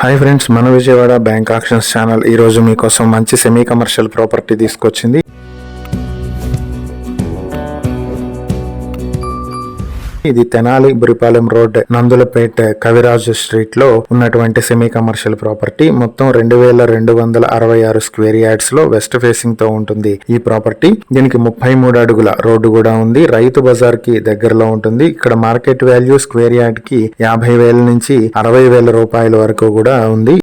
Hi friends, మన Vijayawada bank actions channel ఈ రోజు మీకోసం మంచి సెమీ కమర్షియల్ ప్రాపర్టీ తీసుకొచ్చింది. ఇది తెనాలి బురిపాలెం రోడ్, నందులపేట, కవిరాజు స్ట్రీట్ లో ఉన్నటువంటి సెమీ కమర్షియల్ ప్రాపర్టీ. మొత్తం 2266 స్క్వేర్ యార్డ్స్ లో వెస్ట్ ఫేసింగ్ తో ఉంటుంది ఈ ప్రాపర్టీ. దీనికి 33 అడుగుల రోడ్డు కూడా ఉంది. రైతు బజార్ కి దగ్గరలో ఉంటుంది. ఇక్కడ మార్కెట్ వాల్యూ స్క్వేర్ యార్డ్ కి 50,000 నుంచి 60,000 రూపాయల వరకు కూడా ఉంది.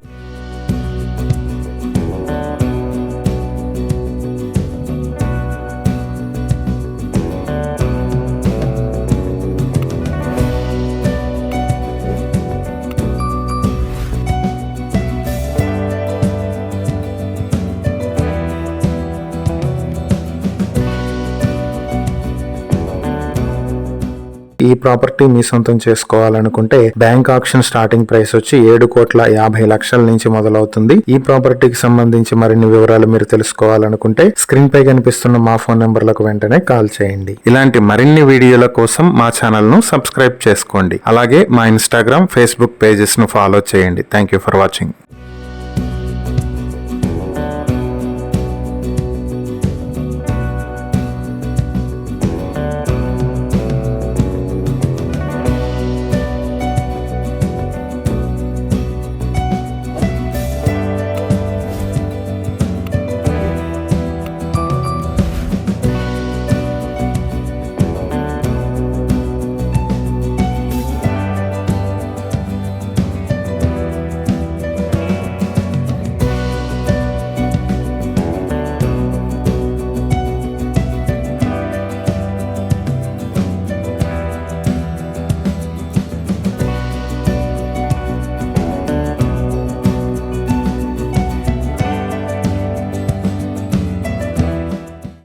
ఈ ప్రాపర్టీ మీ సొంతం చేసుకోవాలనుకుంటే బ్యాంక్ ఆక్షన్ స్టార్టింగ్ ప్రైస్ వచ్చి 7,50,00,000 నుంచి మొదలవుతుంది. ఈ ప్రాపర్టీకి సంబంధించి మరిన్ని వివరాలు మీరు తెలుసుకోవాలనుకుంటే స్క్రీన్ పై కనిపిస్తున్న మా ఫోన్ నెంబర్లకు వెంటనే కాల్ చేయండి. ఇలాంటి మరిన్ని వీడియోల కోసం మా ఛానల్ ను సబ్స్క్రైబ్ చేసుకోండి. అలాగే మా ఇన్స్టాగ్రామ్, ఫేస్బుక్ పేజెస్ ను ఫాలో చేయండి. Thank you for watching.